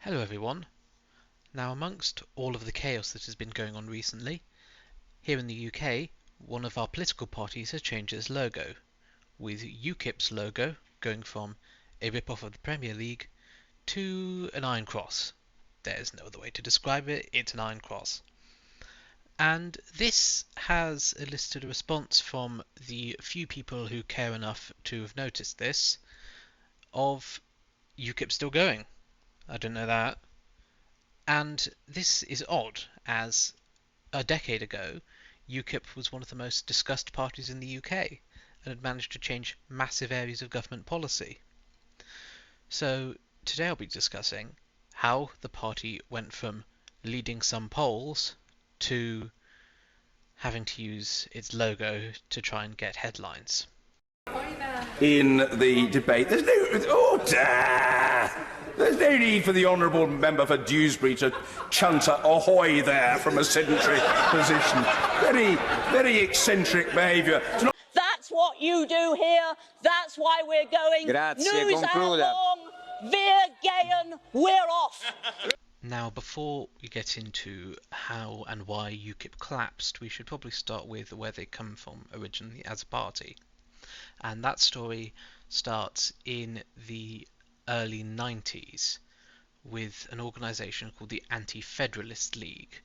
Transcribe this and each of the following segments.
Hello everyone. Now amongst all of the chaos that has been going on recently, here in the UK, one of our political parties has changed its logo, with UKIP's logo going from a rip-off of the Premier League to an iron cross. There's no other way to describe it, it's an iron cross. And this has elicited a response from the few people who care enough to have noticed this, of UKIP still going. I don't know that. And this is odd, as a decade ago, UKIP was one of the most discussed parties in the UK and had managed to change massive areas of government policy. So today I'll be discussing how the party went from leading some polls to having to use its logo to try and get headlines. In the debate, there's no need for the honourable member for Dewsbury to chunter ahoy there from a sedentary position. Very eccentric behaviour. That's what you do here. That's why we're going. Grazie, News concluda. long, wir gehen, we're off. Now, before we get into how and why UKIP collapsed, we should probably start with where they come from originally as a party. And that story starts in the early 90s with an organisation called the Anti-Federalist League,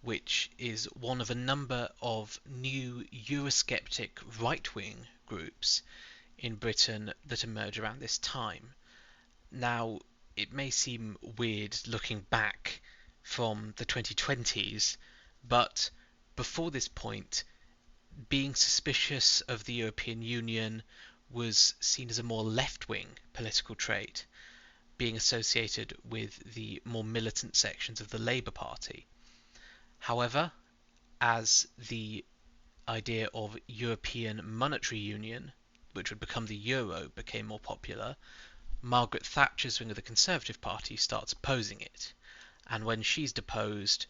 which is one of a number of new Eurosceptic right-wing groups in Britain that emerge around this time. Now, it may seem weird looking back from the 2020s, but before this point, being suspicious of the European Union was seen as a more left-wing political trait, being associated with the more militant sections of the Labour Party. However, as the idea of European monetary union, which would become the euro, became more popular, Margaret Thatcher's wing of the Conservative Party starts opposing it, and when she's deposed,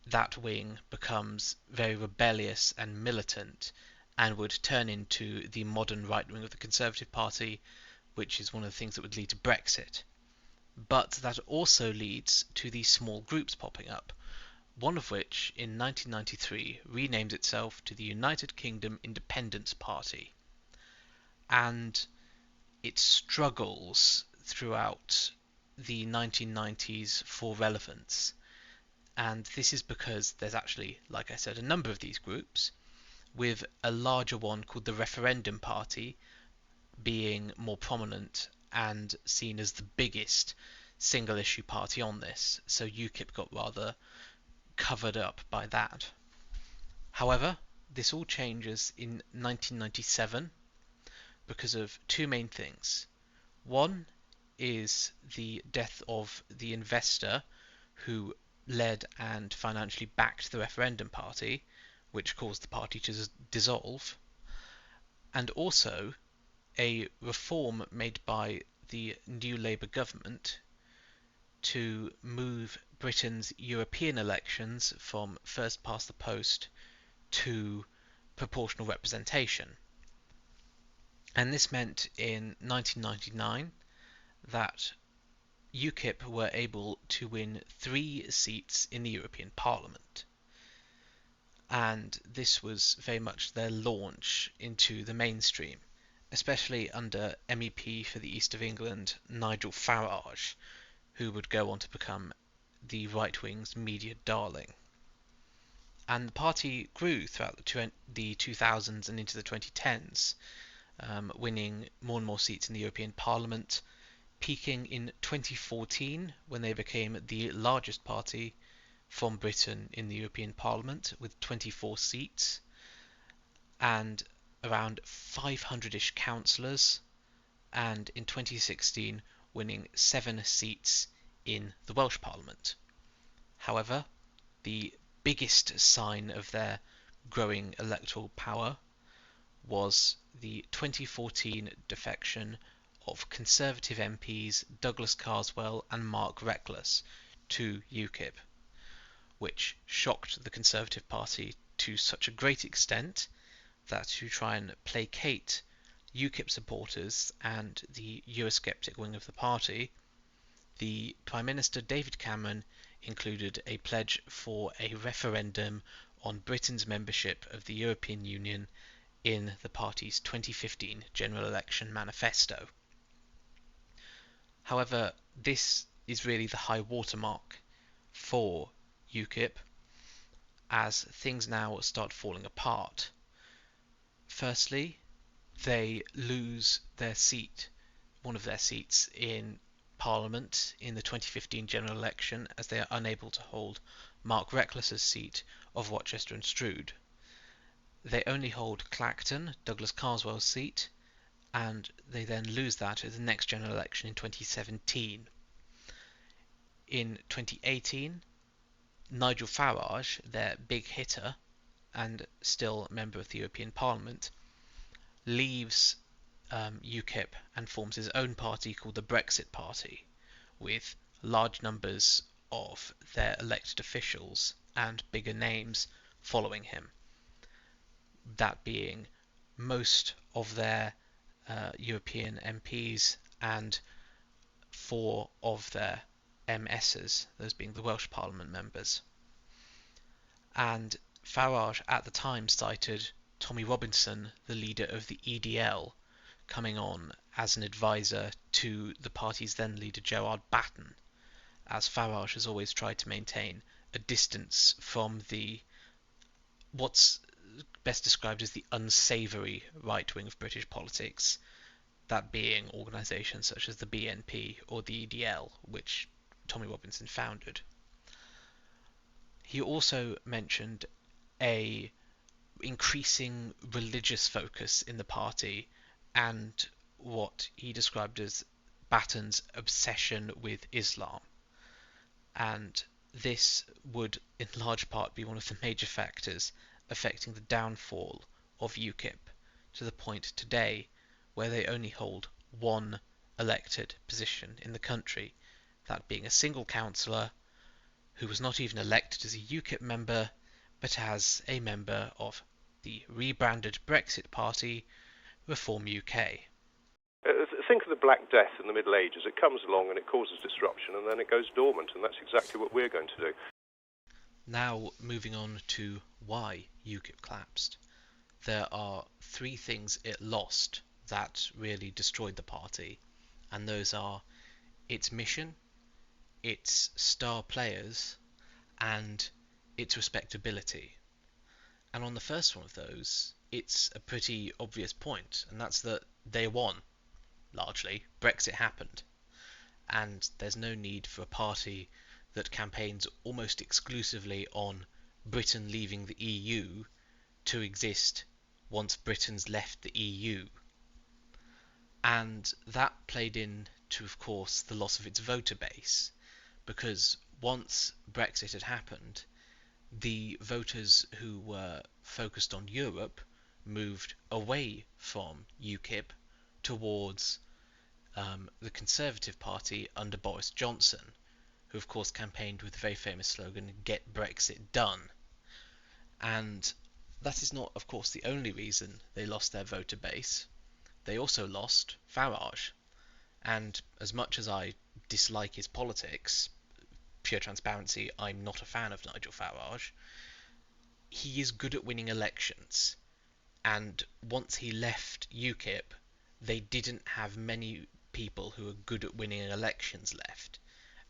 that wing becomes very rebellious and militant and would turn into the modern right wing of the Conservative Party, which is one of the things that would lead to Brexit. But that also leads to these small groups popping up, one of which in 1993 renamed itself to the United Kingdom Independence Party. And it struggles throughout the 1990s for relevance. And this is because there's actually, like I said, a number of these groups, with a larger one called the Referendum Party being more prominent and seen as the biggest single issue party on this, so UKIP got rather covered up by that. However, this all changes in 1997 because of two main things. One is the death of the investor who led and financially backed the Referendum Party, which caused the party to dissolve, and also a reform made by the new Labour government to move Britain's European elections from first past the post to proportional representation. And this meant in 1999 that UKIP were able to win 3 seats in the European Parliament. And this was very much their launch into the mainstream, especially under MEP for the East of England, Nigel Farage, who would go on to become the right-wing's media darling. And the party grew throughout the 2000s and into the 2010s, winning more and more seats in the European Parliament, peaking in 2014 when they became the largest party from Britain in the European Parliament with 24 seats and around 500-ish councillors, and in 2016 winning 7 seats in the Welsh Parliament. However, the biggest sign of their growing electoral power was the 2014 defection of Conservative MPs Douglas Carswell and Mark Reckless to UKIP, which shocked the Conservative Party to such a great extent that to try and placate UKIP supporters and the Eurosceptic wing of the party, the Prime Minister David Cameron included a pledge for a referendum on Britain's membership of the European Union in the party's 2015 general election manifesto. However, this is really the high watermark for UKIP as things now start falling apart. Firstly, they lose their seat, one of their seats in Parliament in the 2015 general election, as they are unable to hold Mark Reckless's seat of Rochester and Strood. They only hold Clacton, Douglas Carswell's seat, and they then lose that at the next general election in 2017. In 2018, Nigel Farage, their big hitter and still member of the European Parliament, leaves UKIP and forms his own party called the Brexit Party, with large numbers of their elected officials and bigger names following him. That being most of their European MPs and 4 of their MSs, those being the Welsh Parliament members. And Farage at the time cited Tommy Robinson, the leader of the EDL, coming on as an advisor to the party's then leader Gerard Batten, as Farage has always tried to maintain a distance from the what's best described as the unsavoury right wing of British politics, that being organisations such as the BNP or the EDL, which Tommy Robinson founded. He also mentioned a increasing religious focus in the party and what he described as Batten's obsession with Islam. And this would in large part be one of the major factors affecting the downfall of UKIP, to the point today where they only hold one elected position in the country, that being a single councillor who was not even elected as a UKIP member, but as a member of the rebranded Brexit Party, Reform UK. Think of the Black Death in the Middle Ages. It comes along and it causes disruption and then it goes dormant, and that's exactly what we're going to do. Now, moving on to why UKIP collapsed. There are 3 things it lost that really destroyed the party, and those are its mission, its star players, and its respectability. And on the first one of those, it's a pretty obvious point, and that's that they won, largely. Brexit happened, and there's no need for a party that campaigns almost exclusively on Britain leaving the EU to exist once Britain's left the EU. And that played into, of course, the loss of its voter base, because once Brexit had happened, the voters who were focused on Europe moved away from UKIP towards the Conservative Party under Boris Johnson, who of course campaigned with the very famous slogan, "Get Brexit Done." And that is not, of course, the only reason they lost their voter base. They also lost Farage. And as much as I dislike his politics, pure transparency, I'm not a fan of Nigel Farage, he is good at winning elections. And once he left UKIP, they didn't have many people who are good at winning elections left,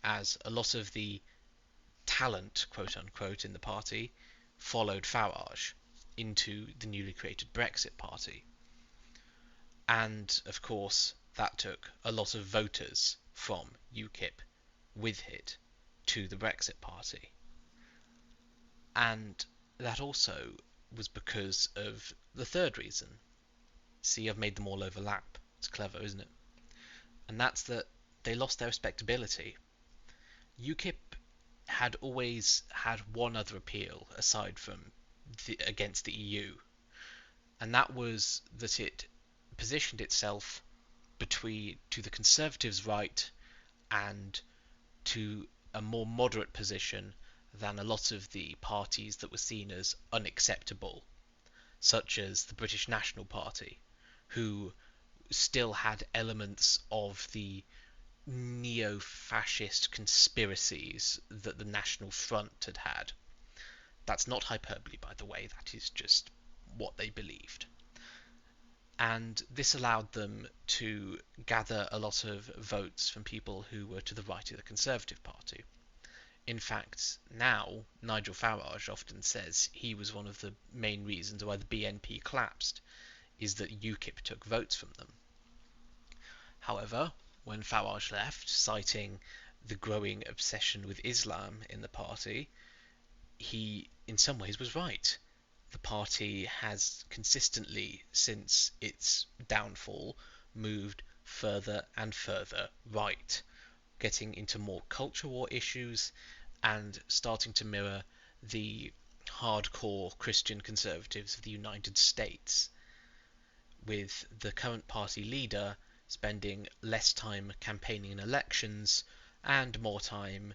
as a lot of the talent, quote unquote, in the party followed Farage into the newly created Brexit Party. And of course, that took a lot of voters from UKIP with it to the Brexit Party. And that also was because of the third reason. See, I've made them all overlap. It's clever, isn't it? And that's that they lost their respectability. UKIP had always had one other appeal aside from against the EU, and that was that it positioned itself to the Conservatives' right and to a more moderate position than a lot of the parties that were seen as unacceptable, such as the British National Party, who still had elements of the neo-fascist conspiracies that the National Front had had. That's not hyperbole, by the way, that is just what they believed. And this allowed them to gather a lot of votes from people who were to the right of the Conservative Party. In fact, now Nigel Farage often says he was one of the main reasons why the BNP collapsed, is that UKIP took votes from them. However, when Farage left, citing the growing obsession with Islam in the party, he in some ways was right. The party has consistently, since its downfall, moved further and further right, getting into more culture war issues and starting to mirror the hardcore Christian conservatives of the United States, with the current party leader spending less time campaigning in elections and more time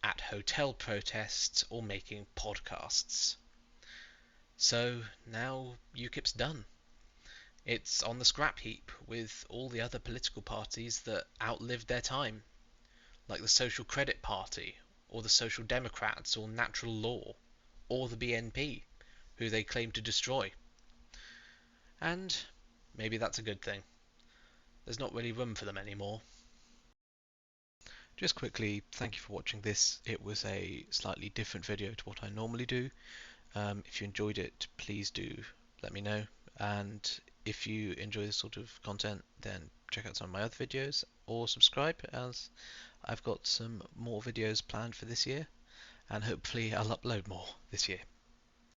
at hotel protests or making podcasts. So now UKIP's done. It's on the scrap heap with all the other political parties that outlived their time, like the Social Credit Party, or the Social Democrats, or Natural Law, or the BNP, who they claim to destroy. And maybe that's a good thing. There's not really room for them anymore. Just quickly, thank you for watching this. It was a slightly different video to what I normally do. If you enjoyed it, please do let me know. And if you enjoy this sort of content, then check out some of my other videos or subscribe, as I've got some more videos planned for this year, and hopefully I'll upload more this year.